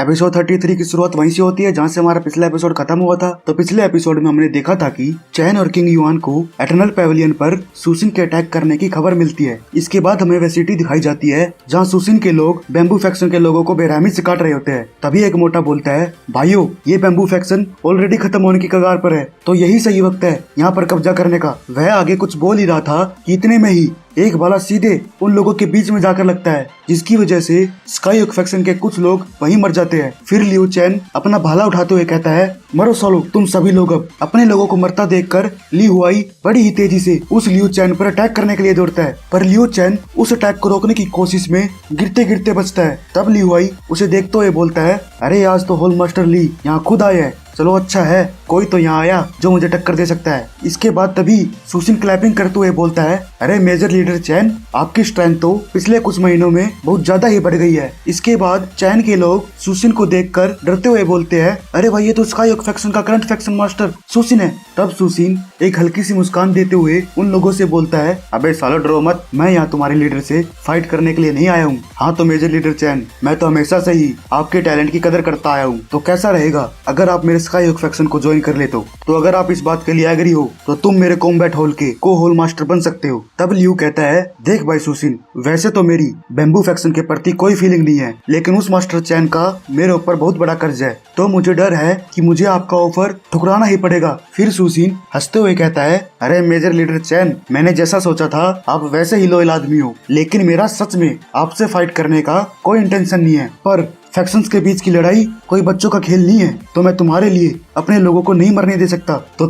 Episode 33 की शुरुआत वहीं से होती है जहाँ से हमारा पिछला एपिसोड खत्म हुआ था। तो पिछले एपिसोड में हमने देखा था कि चैन और किंग युआन को एटर्नल पेविलियन पर सुसिन के अटैक करने की खबर मिलती है। इसके बाद हमें वह सिटी दिखाई जाती है जहाँ सुसिन के लोग बैम्बू फैक्शन के लोगों को बेरहमी से काट रहे होते हैं। तभी एक मोटा बोलता है, भाइयों ये बैम्बू फैक्शन ऑलरेडी खत्म होने की कगार पर है, तो यही सही वक्त है यहाँ पर कब्जा करने का। वह आगे कुछ बोल ही रहा था कि इतने में ही एक भाला सीधे उन लोगों के बीच में जाकर लगता है, जिसकी वजह से स्काई ओक फैक्शन के कुछ लोग वहीं मर जाते हैं। फिर लियू चैन अपना भाला उठाते हुए कहता है, मरो सालो तुम सभी लोग। अब अपने लोगों को मरता देखकर ली हुआई बड़ी ही तेजी से उस लियू चैन पर अटैक करने के लिए दौड़ता है, पर लियू चैन उस अटैक को रोकने की कोशिश में गिरते गिरते बचता है। तब ली हुआई उसे देखते हुए बोलता है, अरे आज तो होल मास्टर ली यहाँ खुद आया है, चलो अच्छा है कोई तो यहाँ आया जो मुझे टक्कर दे सकता है। इसके बाद तभी सुसिन क्लैपिंग करते हुए बोलता है, अरे मेजर लीडर चैन आपकी स्ट्रेंथ तो पिछले कुछ महीनों में बहुत ज्यादा ही बढ़ गई है। इसके बाद चैन के लोग सुसिन को देखकर डरते हुए बोलते हैं, अरे भाई ये तो स्काई ओक फैक्शन का करंट फैक्शन मास्टर सुसिन है। तब सुसिन एक हल्की सी मुस्कान देते हुए उन लोगों से बोलता है, अबे सालो डरो मत, मैं यहाँ तुम्हारे लीडर से फाइट करने के लिए नहीं आया हूँ। हाँ तो मेजर लीडर चैन मैं तो हमेशा से ही आपके टैलेंट की कदर करता आया हूँ, तो कैसा रहेगा अगर आप मेरे स्काई ओक फैक्शन को ज्वाइन कर ले तो अगर आप इस बात के लिए एग्री हो तो तुम मेरे कॉम्बैट हॉल के को होल मास्टर बन सकते हो। तब लियू कहता है, देख भाई सुसिन वैसे तो मेरी बैम्बू फैक्शन के प्रति कोई फीलिंग नहीं है, लेकिन उस मास्टर चैन का मेरे ऊपर बहुत बड़ा कर्ज है, तो मुझे डर है कि मुझे आपका ऑफर ठुकराना ही पड़ेगा। फिर सुसिन हंसते हुए कहता है, अरे मेजर लीडर चैन मैंने जैसा सोचा था आप वैसे ही लॉयल आदमी हो, लेकिन मेरा सच में आपसे फाइट करने का कोई इंटेंशन नहीं है। पर फैक्शंस के बीच की लड़ाई कोई बच्चों का खेल नहीं है, तो मैं तुम्हारे लिए अपने लोगों को नहीं मरने दे सकता। तो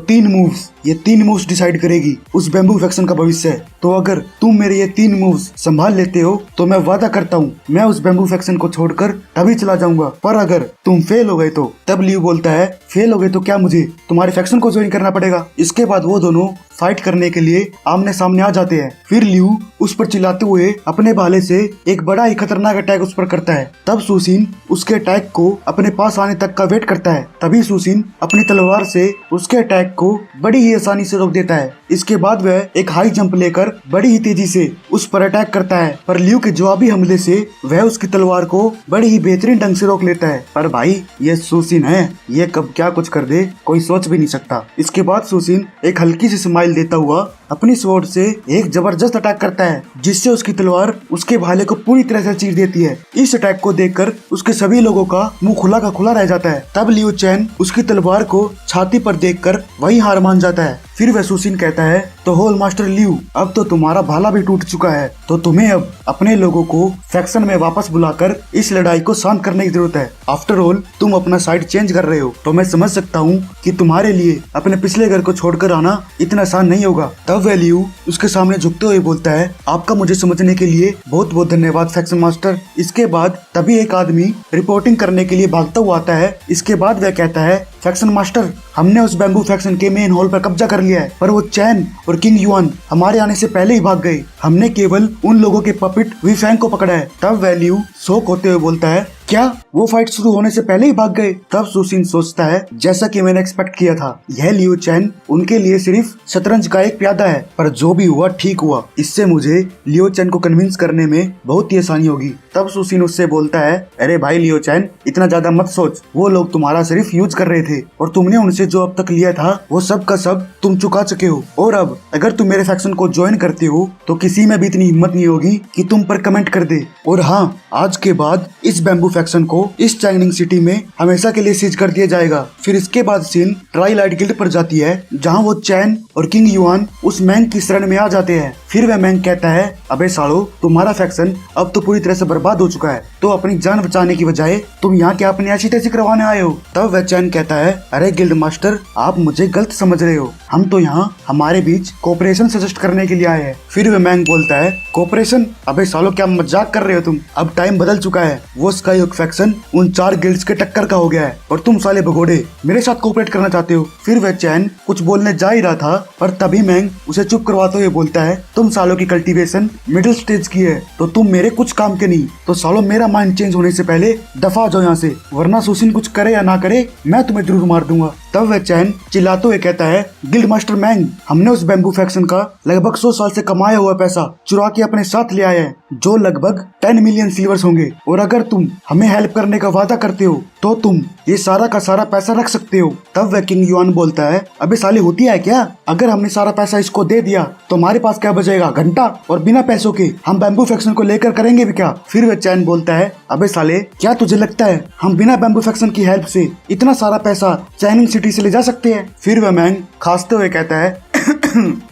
ये तीन मूव्स डिसाइड करेगी उस बैम्बू फैक्शन का भविष्य। तो अगर तुम मेरे ये 3 मूव्स संभाल लेते हो तो मैं वादा करता हूँ मैं उस बैम्बू फैक्शन को छोड़कर तभी चला जाऊंगा, पर अगर तुम फेल हो गए तो। तब लियू बोलता है, फेल हो गए तो क्या मुझे तुम्हारे फैक्शन को ज्वाइन करना पड़ेगा। इसके बाद वो दोनों फाइट करने के लिए आमने सामने आ जाते हैं। फिर लियू उस पर चिल्लाते हुए अपने भाले से एक बड़ा ही खतरनाक अटैक उस पर करता है। तब सुसिन उसके अटैक को अपने पास आने तक का वेट करता है। तभी सुसिन अपनी तलवार से उसके अटैक को बड़ी ही आसानी से रोक देता है। इसके बाद वह एक हाई जंप लेकर बड़ी ही तेजी से उस पर अटैक करता है, पर लियू के जवाबी हमले से वह उसकी तलवार को बड़ी ही बेहतरीन ढंग से रोक लेता है। पर भाई ये सुसिन है, ये कब क्या कुछ कर दे कोई सोच भी नहीं सकता। इसके बाद सुसिन एक हल्की सी स्माइल देता हुआ अपनी स्वॉर्ड से एक जबरदस्त अटैक करता है, जिससे उसकी तलवार उसके भाले को पूरी तरह से चीर देती है। इस अटैक को देखकर उसके सभी लोगों का मुंह खुला का खुला रह जाता है। तब लियू चैन उसकी तलवार को छाती पर देखकर वही हार मान जाता है। फिर वह सुसिन कहता है, तो होल मास्टर लियू अब तो तुम्हारा भाला भी टूट चुका है, तो तुम्हें अब अपने लोगों को फैक्शन में वापस बुलाकर इस लड़ाई को शांत करने की जरूरत है। आफ्टर ऑल तुम अपना साइड चेंज कर रहे हो, तो मैं समझ सकता हूँ कि तुम्हारे लिए अपने पिछले घर को छोड़कर आना इतना आसान नहीं होगा। तब वह लियू उसके सामने झुकते हुए बोलता है, आपका मुझे समझने के लिए बहुत बहुत धन्यवाद फैक्शन मास्टर। इसके बाद तभी एक आदमी रिपोर्टिंग करने के लिए भागता हुआ आता है। इसके बाद वह कहता है, फैक्शन मास्टर हमने उस बैम्बू फैक्शन के मेन हॉल पर कब्जा कर लिया है, पर वो चैन और किंग युआन हमारे आने से पहले ही भाग गए। हमने केवल उन लोगों के पपिट वीफैंग को पकड़ा है। तब वह लियू शॉक होते हुए बोलता है, क्या वो फाइट शुरू होने से पहले ही भाग गए। तब सुसिन सोचता है, जैसा कि मैंने एक्सपेक्ट किया था, यह लियू चैन उनके लिए सिर्फ शतरंज का एक प्यादा है, पर जो भी हुआ ठीक हुआ। इससे मुझे लियू चैन को कन्विंस करने में बहुत ही आसानी होगी। तब सुसिन उससे बोलता है, अरे भाई लियू चैन इतना ज्यादा मत सोच, वो लोग तुम्हारा सिर्फ यूज कर रहे थे और तुमने उनसे जो अब तक लिया था वो सब का सब तुम चुका चुके हो। और अब अगर तुम मेरे फैक्शन को ज्वाइन करते हो तो किसी में भी इतनी हिम्मत नहीं होगी कि तुम पर कमेंट कर दे। और हाँ, आज के बाद इस बैम्बू फैक्शन को इस चाइनिंग सिटी में हमेशा के लिए सीज कर दिया जाएगा। फिर इसके बाद सीन ट्राइलाइट गिल्ड पर जाती है, जहाँ वो चैन और किंग युआन उस मैंग की शरण में आ जाते हैं। फिर वह मैंग कहता है, अबे सालो तुम्हारा फैक्शन अब तो पूरी तरह से बर्बाद हो चुका है, तो अपनी जान बचाने की बजाय तुम यहाँ क्या अपनी ऐसी तैसी करवाने आए हो। तब वह चैन कहता है, अरे गिल्ड मास्टर आप मुझे गलत समझ रहे हो, हम तो यहाँ हमारे बीच कोऑपरेशन सजेस्ट करने के लिए आए हैं। फिर वह मैंग बोलता है, कोऑपरेशन? अबे सालो क्या मजाक कर रहे हो तुम, अब टाइम बदल चुका है। वो स्काई ओक फैक्शन उन 4 गिल्ड्स के टक्कर का हो गया है और तुम साले भगोड़े मेरे साथ कोऑपरेट करना चाहते हो। फिर वह चैन कुछ बोलने जा ही रहा था, पर तभी मैंग उसे चुप करवाते हुए बोलता है, तुम सालों की कल्टीवेशन मिडिल स्टेज की है, तो तुम मेरे कुछ काम के नहीं, तो सालों मेरा माइंड चेंज होने से पहले दफा जाओ यहाँ से, वरना सुसिन कुछ करे या ना करे मैं तुम्हें जरूर मार दूंगा। तब वह चैन चिल्लाते हुए कहता है, गिल्ड मास्टर मैंग, हमने उस बैम्बू फैक्शन का लगभग 100 साल से कमाया हुआ पैसा चुरा के अपने साथ ले आया है, जो लगभग 10 मिलियन सिल्वर्स होंगे। और अगर तुम हमें हेल्प करने का वादा करते हो तो तुम ये सारा का सारा पैसा रख सकते हो। तब वह किंग युआन बोलता है, अबे साले होती है क्या, अगर हमने सारा पैसा इसको दे दिया तो हमारे पास क्या बचेगा, घंटा, और बिना पैसों के हम बैम्बू फैक्शन को लेकर करेंगे भी क्या। फिर वह चैन बोलता है, अबे साले क्या तुझे लगता है हम बिना बैम्बू फैक्शन की हेल्प से इतना सारा पैसा चैनिंग सिटी से ले जा सकते हैं। फिर वह मैंग खांसते हुए कहता है,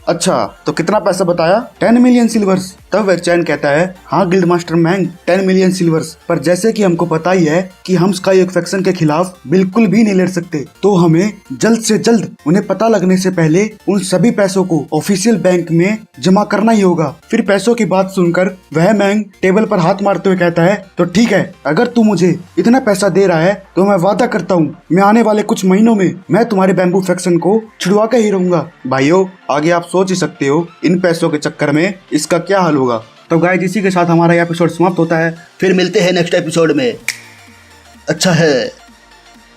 अच्छा तो कितना पैसा बताया, 10 मिलियन सिल्वर्स। तब वह चैन कहता है, हाँ गिल्ड मास्टर मैंग, 10 मिलियन सिल्वर्स, पर जैसे कि हमको पता ही है कि हम स्काई ओक फैक्शन के खिलाफ बिल्कुल भी नहीं लड़ सकते, तो हमें जल्द से जल्द उन्हें पता लगने से पहले उन सभी पैसों को ऑफिशियल बैंक में जमा करना ही होगा। फिर पैसों की बात सुनकर वह मैंग टेबल पर हाथ मारते हुए कहता है, तो ठीक है, अगर तू मुझे इतना पैसा दे रहा है तो मैं वादा करता हूँ मैं आने वाले कुछ महीनों में मैं तुम्हारे बैम्बू फैक्शन को छुड़वा के ही रहूंगा। भाइयों, आगे आप सोच ही सकते हो इन पैसों के चक्कर में इसका क्या हाल होगा। तो गाइस, इसी के साथ हमारा यह एपिसोड समाप्त होता है। फिर मिलते हैं नेक्स्ट एपिसोड में। अच्छा है।